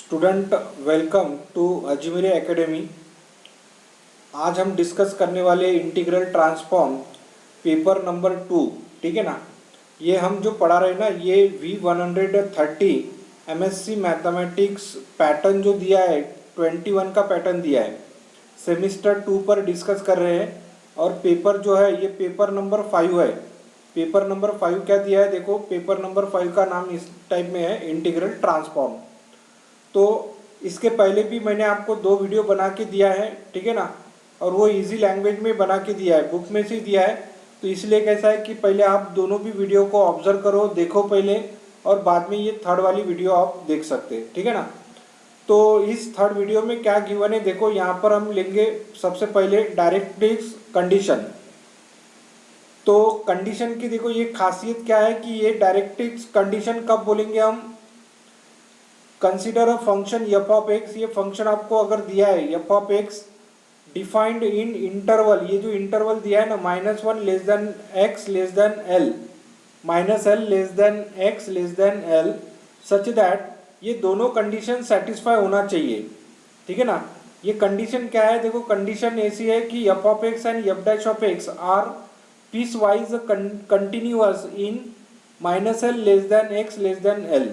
Student welcome to Ajmeri academy. आज हम discuss करने वाले इंटीग्रल ट्रांसफॉर्म पेपर नंबर 2। ठीक है ना। ये हम जो पढ़ा रहे हैं ना, ये V130 MSc मैथमेटिक्स पैटर्न जो दिया है 21 का पैटर्न दिया है, सेमिस्टर 2 पर डिस्कस कर रहे हैं। और पेपर जो है ये पेपर नंबर 5 है। पेपर नंबर 5 क्या दिया है, देखो पेपर नंबर 5 का नाम इस टाइप में है, इंटीग्रल ट्रांसफॉर्म। तो इसके पहले भी मैंने आपको 2 वीडियो बना के दिया है, ठीक है ना। और वो इजी लैंग्वेज में बना के दिया है, बुक में से दिया है। तो इसलिए कैसा है कि पहले आप दोनों भी वीडियो को ऑब्जर्व करो, देखो पहले, और बाद में ये थर्ड वाली वीडियो आप देख सकते हैं, ठीक है ना। तो इस थर्ड वीडियो में क्या गिवन है, देखो यहाँ पर हम लेंगे सबसे पहले डायरेक्ट्रिक्स कंडीशन। तो कंडीशन की देखो ये खासियत क्या है कि ये डायरेक्ट्रिक्स कंडीशन कब बोलेंगे हम, consider a function f of x. ये फंक्शन आपको अगर दिया है F of x defined in interval, ये जो इंटरवल दिया है ना -1 less than x less than L, -l less than x less than L, such that ये दोनों कंडीशन सेटिस्फाई होना चाहिए, ठीक है ना। ये कंडीशन क्या है, देखो कंडीशन ऐसी है कि F of X and F dash of X are piece wise continuous in -l less than x less than L.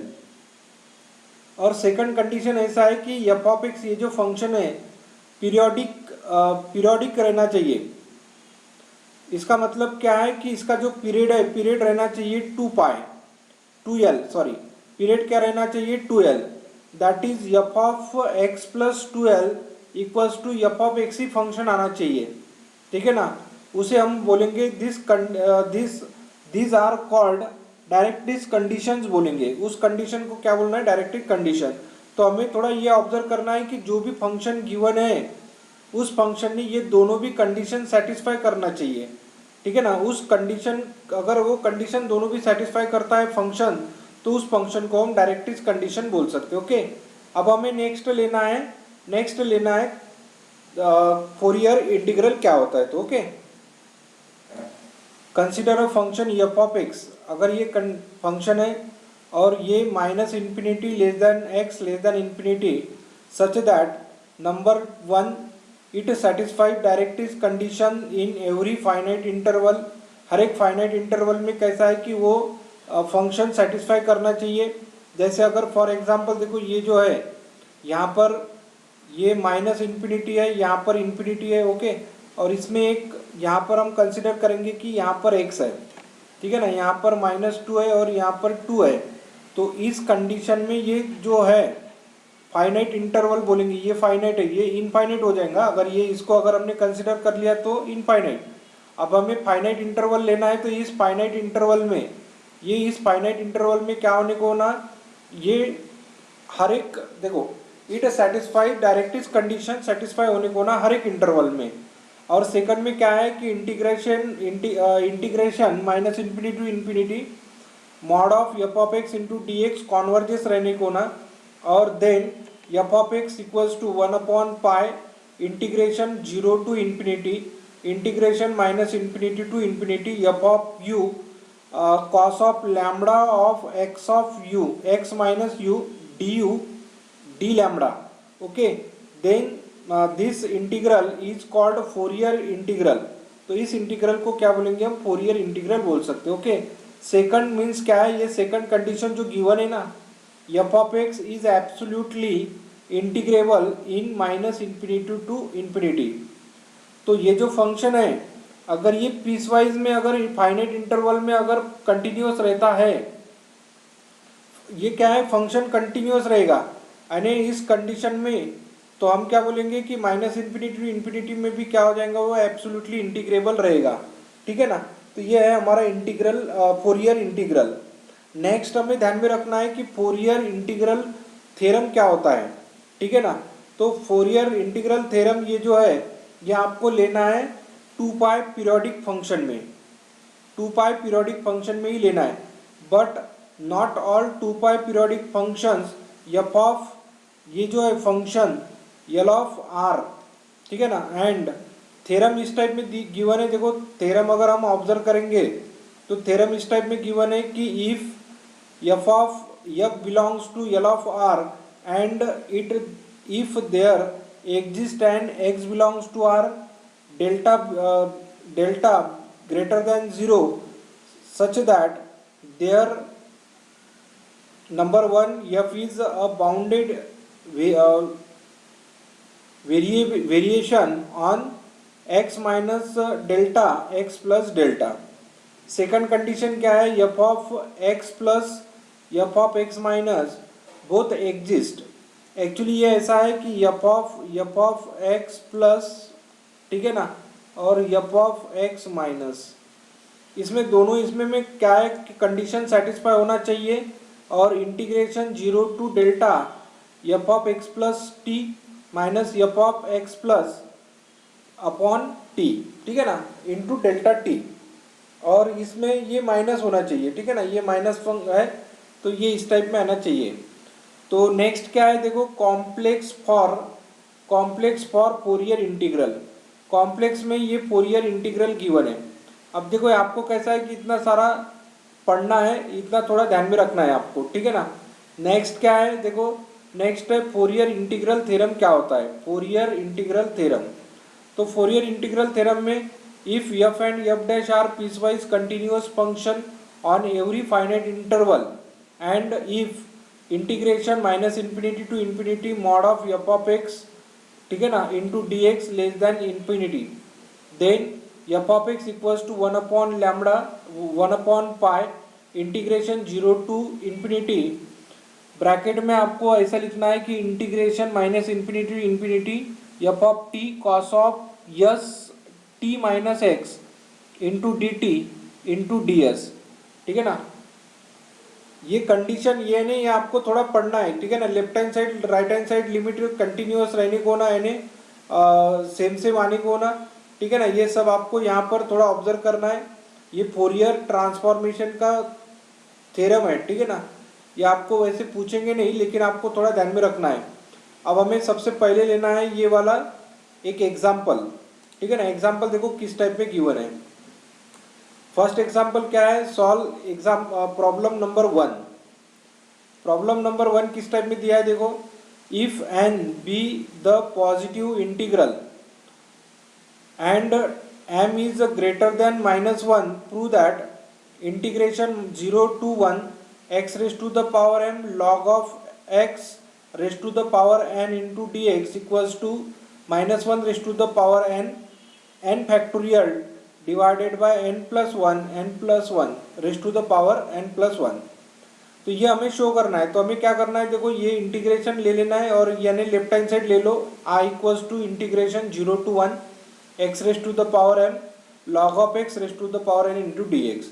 और सेकंड कंडीशन ऐसा है कि एफ ऑफ एक्स ये जो फंक्शन है पीरियोडिक रहना चाहिए। इसका मतलब क्या है कि इसका जो पीरियड है, पीरियड रहना चाहिए 2l, सॉरी, पीरियड क्या रहना चाहिए 2l। That is F of X plus 2l equals to F of X ही फंक्शन आना चाहिए, ठीक है ना। उसे हम बोलेंगे this are called directrix conditions बोलेंगे। उस कंडीशन को क्या बोलना है, डायरेक्ट्रिक्स कंडीशन। तो हमें थोड़ा ये ऑब्जर्व करना है कि जो भी फंक्शन गिवन है उस फंक्शन ने ये दोनों भी कंडीशन सेटिस्फाई करना चाहिए, ठीक है ना। उस कंडीशन, अगर वो कंडीशन दोनों भी सेटिस्फाई करता है फंक्शन, तो उस फंक्शन को हम डायरेक्ट्रिक्स कंडीशन बोल सकते हैं। ओके, अब हमें नेक्स्ट लेना है फोरियर इंटीग्रल क्या होता है। तो okay, consider a function f of x. अगर ये फंक्शन है और ये -∞ less than x less than infinity, such that number 1 it satisfied directrix condition in every finite interval. हर एक फाइनाइट इंटरवल में कैसा है कि वो फंक्शन सेटिस्फाई करना चाहिए। जैसे अगर फॉर एग्जांपल देखो ये जो है यहाँ पर ये -∞ है, यहाँ पर इन्फिनिटी है, ओके। और इसमें एक यहाँ पर हम कंसिडर करेंगे कि यहाँ पर x है, ठीक है ना। यहाँ पर -2 है और यहाँ पर 2 है। तो इस कंडीशन में ये जो है फाइनाइट इंटरवल बोलेंगे, ये फाइनाइट है, ये इनफाइनाइट हो जाएगा। अगर ये इसको अगर हमने कंसिडर कर लिया तो इनफाइनाइट। अब हमें फाइनाइट इंटरवल लेना है, तो इस फाइनाइट इंटरवल में इस फाइनाइट इंटरवल में क्या होने को होना, ये हर एक देखो it satisfy directrix condition satisfy होने को ना हर एक इंटरवल में। और सेकंड में क्या है कि integration -∞ to infinity mod of f of x into d x converges रहने को ना। और then f of x equals to 1/π integration 0 to infinity integration -∞ to infinity F of u cos of lambda of x of u x minus u d u d lambda, okay. Then this integral is called Fourier integral. तो इस integral को क्या बोलेंगे हम, Fourier integral बोल सकते हैं, okay. Second means क्या है, ये सेकंड कंडीशन जो गिवन है ना, F of X is absolutely integrable in -∞ to infinity. तो ये जो फंक्शन है अगर ये पीसवाइज में, अगर फाइनाइट इंटरवल में अगर कंटिन्यूअस रहता है, ये क्या है फंक्शन कंटिन्यूअस रहेगा, यानी इस कंडीशन में तो हम क्या बोलेंगे कि -∞ टू इन्फिनिटी में भी क्या हो जाएगा, वो एब्सोल्युटली इंटीग्रेबल रहेगा, ठीक है ना। तो ये है हमारा इंटीग्रल, फोरियर इंटीग्रल। नेक्स्ट हमें ध्यान में रखना है कि फोरियर इंटीग्रल थ्योरम क्या होता है, ठीक है ना। तो फोरियर इंटीग्रल थ्योरम ये जो है ये आपको लेना है 2π पीरियोडिक फंक्शन में, 2π पीरियोडिक फंक्शन में ही लेना है। But not all 2π periodic functions f of ये जो है फंक्शन एल ऑफ आर, ठीक है ना। एंड थ्योरम इस टाइप में गिवन है, देखो थ्योरम अगर हम ऑब्जर्व करेंगे तो थ्योरम इस टाइप में गिवन है कि if F of F belongs to L of R and it if there exists and x belongs to R delta greater than 0 such that there number one f is a bounded variation on x minus delta x plus delta. Second condition क्या है, F of X plus F of x minus both exist. Actually ये ऐसा है कि F of X plus, ठीक है ना, और एफ ऑफ एक्स माइनस, इसमें दोनों इसमें में क्या है कि कंडीशन सेटिस्फाई होना चाहिए और integration 0 to delta F of X plus T minus F of X plus upon T, ठीक है ना, इंटू डेल्टा टी, और इसमें ये माइनस होना चाहिए, ठीक है ना, ये माइनस है तो ये इस टाइप में आना चाहिए. तो नेक्स्ट क्या है देखो, complex for Fourier integral. Complex में ये फोरियर इंटीग्रल गिवन है. अब देखो आपको कैसा है कि इतना सारा पढ़ना है, इतना थोड़ा ध्यान में रखना है आपको, ठीक है ना. नेक्स्ट क्या है देखो, नेक्स्ट है फोरियर इंटीग्रल थ्योरम. क्या होता है फोरियर इंटीग्रल थ्योरम? तो फोरियर इंटीग्रल थ्योरम में if f and f dash are piecewise continuous function on every finite interval and if integration minus infinity to infinity mod of f of x, ठीक है ना, into dx less than infinity, then f of x equals to 1 upon lambda 1 upon pi integration 0 to infinity. Bracket में आपको ऐसा लिखना है कि integration minus infinity to infinity F of T cos of S T minus X into D T into D S, ठीक है ना. ये कंडीशन ये नहीं, आपको थोड़ा पढ़ना है, ठीक है ना. Left hand side right hand side limit continuous रहने को ना, यानी सेम आने को ना, ठीक है ना. ये सब आपको यहाँ पर थोड़ा ऑब्जर्व करना है. ये फोरियर ट्रांसफॉर्मेशन का थ्योरम है, ठीक है ना. ये आपको वैसे पूछेंगे नहीं, लेकिन आपको थोड़ा ध्यान में रखना है. अब हमें सबसे पहले लेना है ये वाला एक एग्जाम्पल, ठीक है ना. एग्जाम्पल देखो किस टाइप में गिवन है. फर्स्ट एग्जाम्पल क्या है, solve exam problem number 1. Problem number 1 किस टाइप में दिया है देखो, if n be the positive integral and m is greater than -1 prove that integration 0 to 1 x raise to the power m log of x raise to the power n into d x equals to -1 raise to the power n factorial divided by n plus 1 raise to the power n plus 1. तो ये हमें show करना है. तो हमें क्या करना है देखो, ये इंटीग्रेशन ले लेना है और यानी लेफ्ट हैंड साइड ले लो, i equals to integration 0 to 1 x raise to the power m log of x raise to the power n into d x.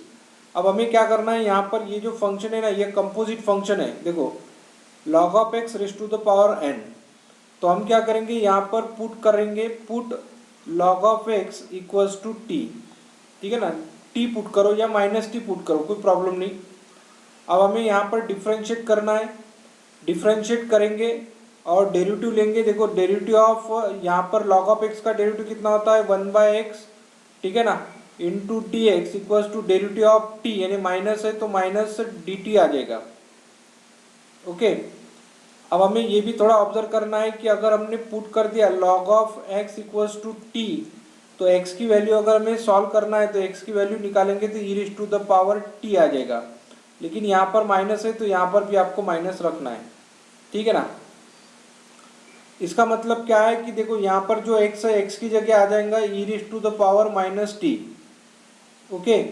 अब हमें क्या करना है, यहाँ पर ये जो फंक्शन है ना, ये कंपोजिट फंक्शन है देखो, log of x raise to the power n. तो हम क्या करेंगे, यहाँ पर पुट करेंगे, put log of x equals to t, ठीक है ना. t पुट करो या माइनस टी पुट करो, कोई प्रॉब्लम नहीं. अब हमें यहाँ पर डिफ्रेंशिएट करना है. डिफ्रेंशिएट करेंगे और डेरिवेटिव लेंगे. देखो डेरिवेटिव ऑफ यहाँ पर log of x का डेरिवेटिव कितना होता है 1/x, ठीक है ना, into d x equals to derivative of t, यानी माइनस है तो माइनस डी टी आ जाएगा. ओके. अब हमें ये भी थोड़ा ऑब्जर्व करना है कि अगर हमने पुट कर दिया log of x equals to t, तो x की वैल्यू अगर हमें सॉल्व करना है तो x की वैल्यू निकालेंगे तो e raise to the power t आ जाएगा. लेकिन यहाँ पर माइनस है तो यहाँ पर भी आपको माइनस रखना है, ठीक है ना. इसका मतलब क्या है कि देखो यहाँ पर जो x है, x की जगह आ जाएगा e raise to the power minus t, okay.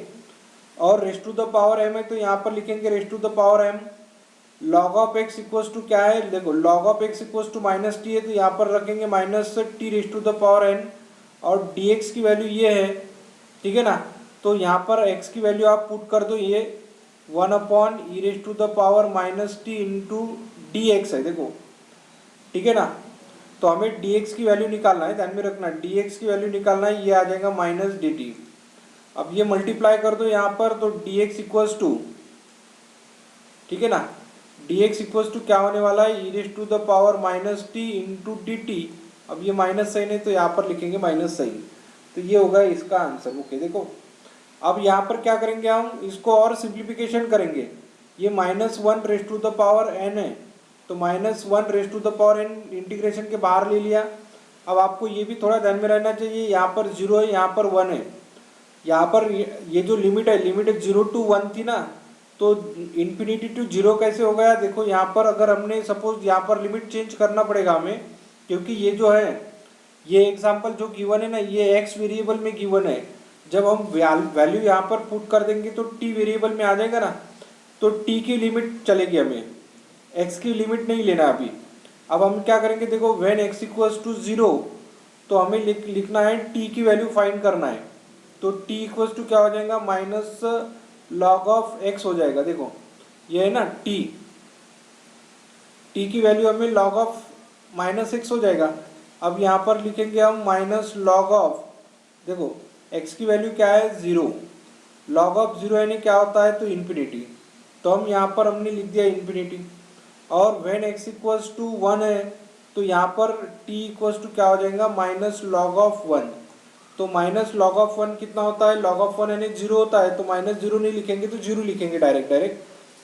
और raise to the power m है तो यहाँ पर लिखेंगे raise to the power m. log of x equals to क्या है देखो, log of x equals to minus t है तो यहाँ पर रखेंगे minus t raise to the power n, और dx की वैल्यू ये है, ठीक है ना. तो यहाँ पर x की वैल्यू आप पुट कर दो, ये 1 upon e raise to the power minus t into d x है देखो, ठीक है ना. तो हमें dx की वैल्यू निकालना है, ध्यान में रखना, dx की वैल्यू निकालना है, ये आ जाएगा माइनस डी टी. अब ये मल्टीप्लाई कर दो यहाँ पर, तो dx इक्वल्स टू, ठीक है ना, dx इक्वल्स टू क्या होने वाला है, e raise to the power minus t into D t. अब ये माइनस साइन है तो यहाँ पर लिखेंगे माइनस साइन, तो ये होगा इसका आंसर. ओके देखो, अब यहाँ पर क्या करेंगे, हम इसको और सिंप्लीफिकेशन करेंगे. ये -1 raise to the power n है, तो -1 इंटीग्रेशन के बाहर ले लिया। अब आपको ये भी थोड़ा ध्यान में रहना चाहिए, यहाँ पर 0 है, यहाँ पर 1 है। यहाँ पर ये जो लिमिट है 0 to 1 थी ना, तो इन्फिनिटी टू 0 कैसे हो गया? देखो यहाँ पर अगर हमने सपोज यहाँ पर लिमिट चेंज करना पड़ेगा हमें, क्योंकि ये जो है ये एग्जांपल जो गिवन है ना, ये x वेरिएबल में गिवन है। जब हम वैल्यू यहाँ पर पुट कर देंगे तो t वेरिएबल में आ जाएगा ना, तो t की लिमिट चलेगी, हमें x की लिमिट नहीं लेना अभी। अब हम क्या करेंगे, देखो व्हेन x इक्वल्स टू 0, तो हमें लिखना है t की वैल्यू फाइंड करना है। तो t इक्वल्स टू क्या हो जाएगा, माइनस लॉग ऑफ x हो जाएगा। देखो ये है ना t की वैल्यू हमें लॉग ऑफ -x हो जाएगा। अब यहाँ पर लिखेंगे हम माइनस लॉग ऑफ, देखो x की वैल्यू क्या है 0, लॉग ऑफ 0 यानी क्या होता है, तो इन्फिनिटी। तो हम यहाँ पर हमने लिख दिया इन्फिनिटी। और व्हेन x इक्वल्स टू 1 है, तो यहाँ पर t इक्वल्स टू क्या हो जाएगा, माइनस लॉग ऑफ 1। तो माइनस लॉग ऑफ 1 कितना होता है, लॉग ऑफ 1 यानी 0 होता है, तो -0 नहीं लिखेंगे तो 0 लिखेंगे डायरेक्ट।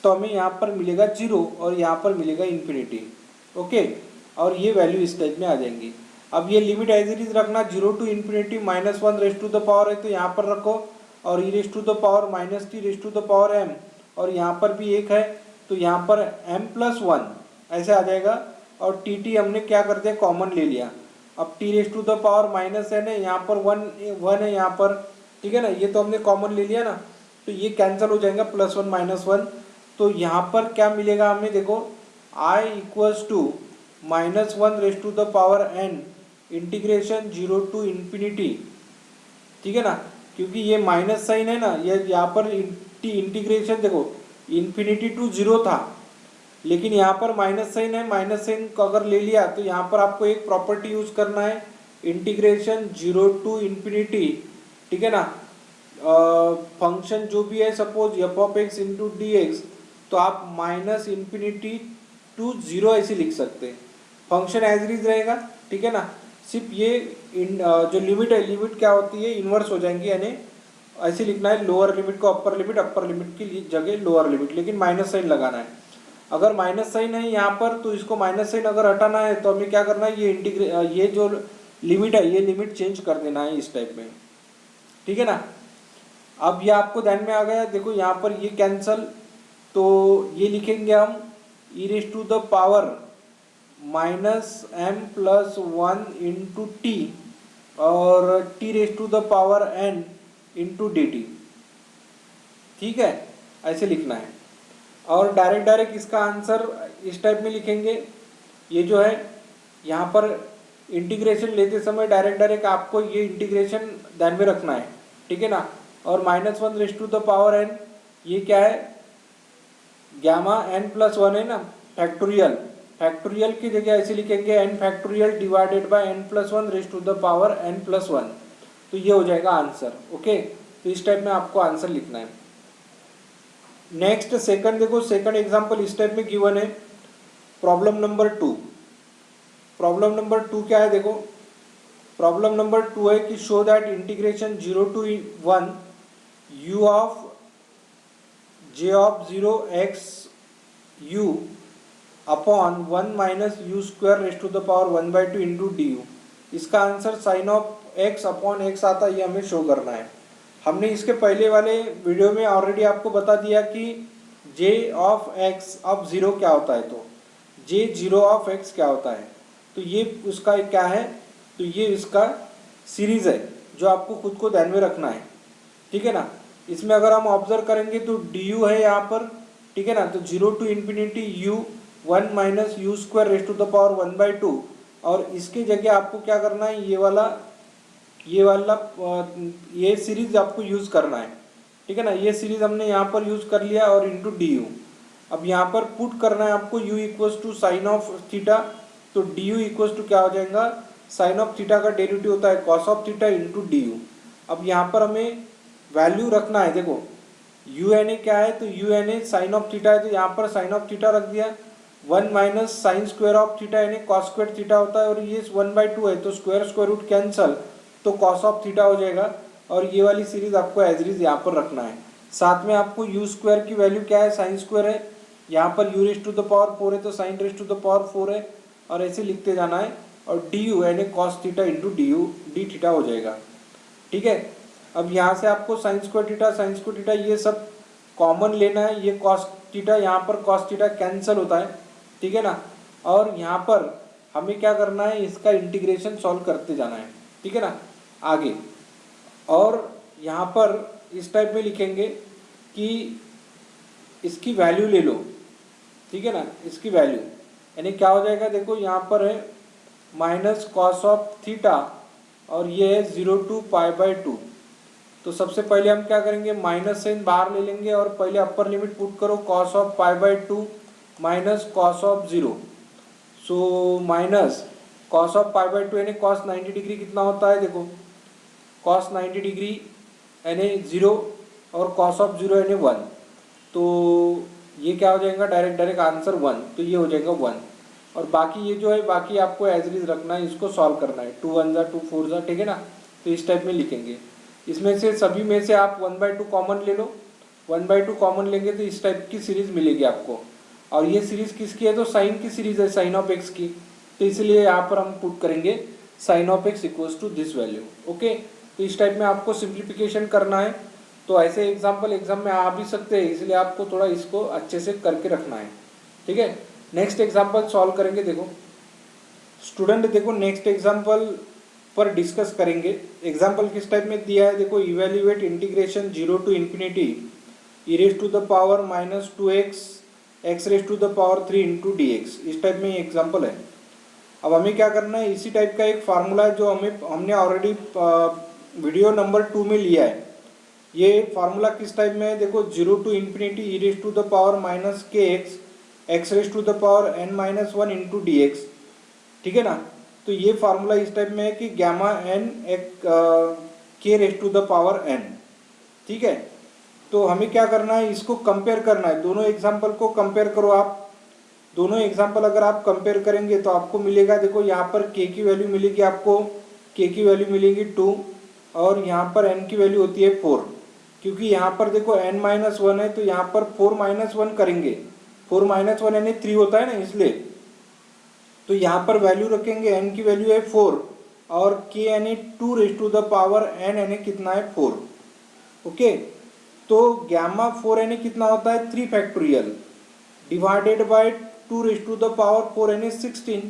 तो हमें यहाँ पर मिलेगा 0 और यहाँ पर मिलेगा इन्फिनिटी। ओके, और ये वैल्यू इस टाइप में आ जाएंगी। अब ये लिमिट एज इट इज रखना, 0 to infinity -1 raise to the power है, तो यहाँ पर रखो, और e raise to the power -t raise to the power m, और यहाँ पर भी एक है, तो यहाँ पर m+1 ऐसे आ जाएगा। और टी हमने क्या कर दिया, कॉमन ले लिया। अब t raise to the power -n है, यहाँ पर 1 है यहाँ पर, ठीक है ना, ये तो हमने कॉमन ले लिया ना, तो ये कैंसिल हो जाएगा, +1 -1। तो यहाँ पर क्या मिलेगा हमें, देखो i equals to -1 raise to the power n integration 0 to infinity, ठीक है ना, क्योंकि ये माइनस साइन है ना, ये यहाँ पर इंटीग्रेशन देखो इन्फिनिटी टू 0 था, लेकिन यहाँ पर माइनस साइन है, माइनस साइन को अगर ले लिया तो यहाँ पर आपको एक प्रॉपर्टी यूज करना है, इंटीग्रेशन 0 to इन्फिनिटी, ठीक है ना। फंक्शन जो भी है सपोज f(x) इंटू dx, तो आप -∞ to 0 ऐसे लिख सकते हैं, फंक्शन एज इट इज रहेगा, ठीक है ना। सिर्फ ये जो लिमिट है, लिमिट क्या होती है, इन्वर्स हो जाएंगी, यानी ऐसे लिखना है, लोअर लिमिट को अपर लिमिट की जगह लोअर लिमिट, लेकिन माइनस साइन लगाना है। अगर माइनस साइन है यहाँ पर, तो इसको माइनस साइन अगर हटाना है तो हमें क्या करना है, ये जो लिमिट है, ये लिमिट चेंज कर देना है इस टाइप में, ठीक है ना। अब ये आपको ध्यान में आ गया, देखो यहाँ पर ये कैंसल, तो ये लिखेंगे हम e raise to the power -m+1 into t, और t raise to the power n into dt, ठीक है, ऐसे लिखना है। और डायरेक्ट इसका आंसर इस टाइप में लिखेंगे। ये जो है यहाँ पर इंटीग्रेशन लेते समय डायरेक्ट आपको ये इंटीग्रेशन ध्यान में रखना है, ठीक है ना। और -1 raise to the power n, ये क्या है, गामा n+1 है ना, फैक्टोरियल की जगह ऐसे लिखेंगे n factorial divided by n+1 raise to the power n+1, तो ये हो जाएगा आंसर। ओके, तो इस टाइप में आपको आंसर लिखना है। नेक्स्ट सेकंड देखो, सेकंड एग्जांपल इस टाइप में गिवन है, प्रॉब्लम नंबर 2। प्रॉब्लम नंबर 2 क्या है, देखो प्रॉब्लम नंबर 2 है कि show that integration 0 to 1 u of j of 0 x u upon 1 minus u square raise to the power 1/2 into d u. इसका answer sine of x upon x आता है, ये हमें शो करना है। हमने इसके पहले वाले वीडियो में ऑलरेडी आपको बता दिया कि j ऑफ x ऑफ 0 क्या होता है, तो j 0 ऑफ x क्या होता है, तो ये उसका क्या है, तो ये इसका सीरीज है जो आपको खुद को ध्यान में रखना है, ठीक है ना। इसमें अगर हम ऑब्जर्व करेंगे तो du है यहाँ पर, ठीक है ना, तो 0 to infinity u 1 minus u square raise to the power 1/2, और इसके जगह आपको क्या करना है, ये सीरीज आपको यूज करना है, ठीक है ना। ये सीरीज हमने यहाँ पर यूज कर लिया, और इंटू डी यू। अब यहाँ पर पुट करना है आपको u equals to sine of theta, तो डी यू इक्वल्स टू क्या हो जाएगा, साइन ऑफ थीटा का डेरिवेटिव होता है cos of theta into d u. अब यहाँ पर हमें वैल्यू रखना है, देखो यू एन ए क्या है, तो u n a sine of theta है, तो यहाँ पर साइन ऑफ थीटा रख दिया। 1 minus sine square of theta यानी कॉस स्क्वायर थीटा होता है, और ये 1/2 है, तो स्क्वायर रूट कैंसल, तो कॉस ऑफ थीटा हो जाएगा। और ये वाली सीरीज आपको एज इट इज यहाँ पर रखना है। साथ में आपको यू स्क्वायर की वैल्यू क्या है, साइन स्क्वायर है, यहाँ पर u raise to the power 4 है तो sine raise to the power 4 है, और ऐसे लिखते जाना है, और डी यू यानी cos theta into d u d theta हो जाएगा। ठीक है, अब यहाँ से आपको साइन स्क्वायर थीटा ये सब कॉमन लेना है, ये कॉस थीटा यहाँ पर कॉस थीटा कैंसिल होता है, ठीक है ना। और यहाँ पर हमें क्या करना है, इसका इंटीग्रेशन सॉल्व करते जाना है, ठीक है ना आगे। और यहाँ पर इस टाइप में लिखेंगे कि इसकी वैल्यू ले लो, ठीक है ना, इसकी वैल्यू यानी क्या हो जाएगा, देखो यहाँ पर है माइनस कॉस ऑफ थीटा और ये है 0 to π/2। तो सबसे पहले हम क्या करेंगे, माइनस साइन बाहर ले लेंगे और पहले अपर लिमिट पुट करो, cos of π/2 minus cos of 0। So minus cos of π/2 यानी कॉस 90 डिग्री कितना होता है, देखो कॉस 90 डिग्री यानी 0 और कॉस ऑफ 0 यानी 1। तो ये क्या हो जाएगा, डायरेक्ट आंसर 1, तो ये हो जाएगा 1। और बाकी ये जो है बाकी आपको एज इट इज रखना है, इसको सॉल्व करना है, 2 1 जा 2 4 जा, ठीक है ना। तो इस टाइप में लिखेंगे, इसमें से सभी में से आप 1/2 कॉमन ले लो, 1/2 कॉमन लेंगे तो इस टाइप की सीरीज मिलेगी आपको। और ये सीरीज किसकी है, तो साइन की सीरीज है, साइन ऑफ एक्स की, तो इसलिए यहाँ पर हम पुट करेंगे sine of x equals to this value. Okay, तो इस टाइप में आपको सिंप्लीफिकेशन करना है। तो ऐसे एग्जाम्पल एग्जाम में आ भी सकते हैं, इसलिए आपको थोड़ा इसको अच्छे से करके रखना है, ठीक है। नेक्स्ट एग्जाम्पल सॉल्व करेंगे। देखो स्टूडेंट, देखो नेक्स्ट एग्जाम्पल पर डिस्कस करेंगे। एग्जाम्पल किस टाइप में दिया है, देखो evaluate integration 0 to infinity e raise to the power -2x x raise to the power 3 into d x, इस टाइप में एग्जाम्पल है। अब हमें क्या करना है, इसी टाइप का एक फार्मूला है जो हमने ऑलरेडी वीडियो नंबर 2 में लिया है। ये फार्मूला किस टाइप में है, देखो 0 to infinity e raise to the power -kx x raise to the power n-1 into d x, ठीक है ना। तो ये फार्मूला इस टाइप में है कि gamma n k raise to the power n, ठीक है। तो हमें क्या करना है, इसको कंपेयर करना है, दोनों एग्जाम्पल को कंपेयर करो आप। दोनों एग्जाम्पल अगर आप कंपेयर करेंगे तो आपको मिलेगा, देखो यहाँ पर k की वैल्यू मिलेगी आपको, k की वैल्यू मिलेगी 2 और यहाँ पर n की वैल्यू होती है 4। क्योंकि यहाँ पर देखो n-1 है तो यहाँ पर 4-1 करेंगे, 4-1 यानी 3 होता है ना, इसलिए तो यहाँ पर वैल्यू रखेंगे, n की वैल्यू है 4 और k यानी 2 raise to the power n यानी कितना है 4। ओके, तो गैमा 4 यानी कितना होता है 3 factorial divided by 2 raise to the power 4 यानी 16।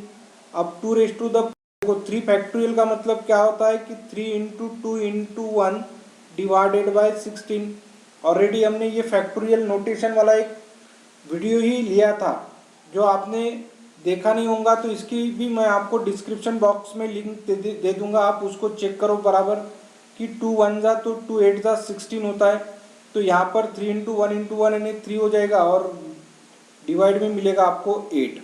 अब 2 रेज टू द 3 फैक्टोरियल का मतलब क्या होता है कि 3 into 2 into 1 divided by 16। Already हमने ये फैक्टोरियल नोटेशन वाला एक वीडियो ही लिया था, जो आपने देखा नहीं होगा तो इसकी भी मैं आपको डिस्क्रिप्शन बॉक्स में लिंक दे दूंगा, आप उसको चेक करो बराबर कि 2 1 जा तो 2 8 जा 16 होता है। तो यहाँ पर 3 इंटू 1 यानी 3 हो जाएगा और डिवाइड में मिलेगा आपको 8।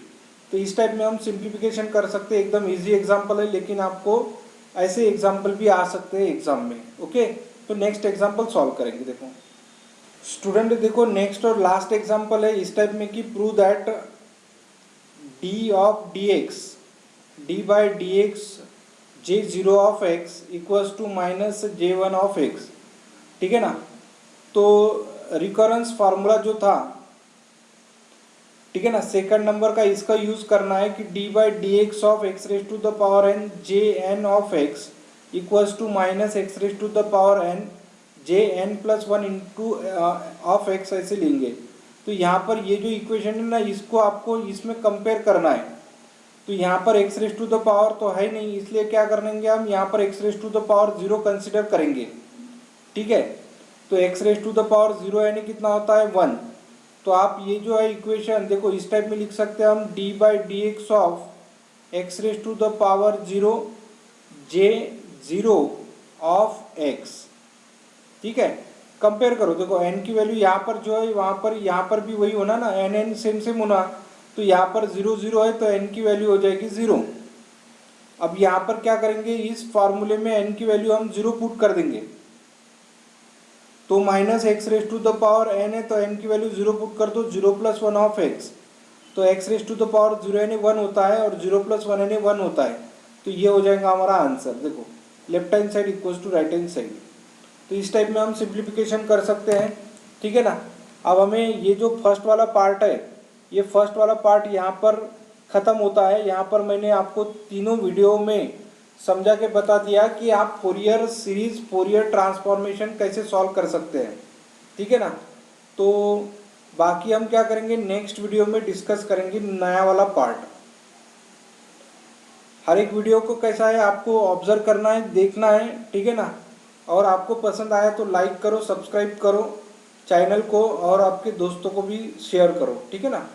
तो इस टाइप में हम सिंप्लीफिकेशन कर सकते हैं, एकदम इजी एग्जाम्पल है, लेकिन आपको ऐसे एग्जाम्पल भी आ सकते हैं एग्जाम में। ओके, तो नेक्स्ट एग्जाम्पल सॉल्व करेंगे। देखो स्टूडेंट, देखो नेक्स्ट और लास्ट एग्जाम्पल है इस टाइप में कि prove that d of dx d by dx j0 of x equals to -j1 of x, ठीक है ना। तो रिकरेंस फार्मूला जो था, ठीक है ना, सेकंड नंबर का इसका यूज करना है कि d by dx of x raise to the power n jn of x equals to -x raise to the power n jn+1 into of x ऐसे लेंगे। तो यहाँ पर ये जो इक्वेशन है ना, इसको आपको इसमें कंपेयर करना है। तो यहाँ पर x raise to the power तो है नहीं, इसलिए क्या करेंगे हम यहाँ पर x raise to the power 0 consider करेंगे, ठीक है। तो x raise to the power 0 यानी कितना होता है 1। तो आप ये जो है इक्वेशन देखो इस टाइप में लिख सकते हैं हम, d by dx of x raise to the power 0 j0 of x, ठीक है। कंपेयर करो, देखो n की वैल्यू यहाँ पर जो है यहाँ पर भी वही होना ना, n सेम होना। तो यहाँ पर 0 0 है तो n की वैल्यू हो जाएगी 0। अब यहाँ पर क्या करेंगे, इस फार्मूले में n की वैल्यू हम 0 पुट कर देंगे। तो -x raise to the power n है तो n की वैल्यू 0 पुट कर दो, 0+1 ऑफ x। तो x raise to the power 0 यानी 1 होता है और 0+1 यानी 1 होता है। तो ये हो जाएगा हमारा आंसर। देखो left hand side equals to right hand side. तो इस टाइप में हम सिंप्लीफिकेशन कर सकते हैं, ठीक है ना। अब हमें ये जो फर्स्ट वाला पार्ट है ये फर्स्ट वाला पार्ट यहाँ पर ख़त्म होता है। यहाँ पर मैंने आपको तीनों वीडियो में समझा के बता दिया कि आप फोरियर सीरीज, फोरियर ट्रांसफॉर्मेशन कैसे सॉल्व कर सकते हैं, ठीक है ना। तो बाकी हम क्या करेंगे, नेक्स्ट वीडियो में डिस्कस करेंगे नया वाला पार्ट। हर एक वीडियो को कैसा है आपको ऑब्जर्व करना है, देखना है, ठीक है ना। और आपको पसंद आया तो लाइक करो, सब्सक्राइब करो चैनल को, और आपके दोस्तों को भी शेयर करो, ठीक है ना।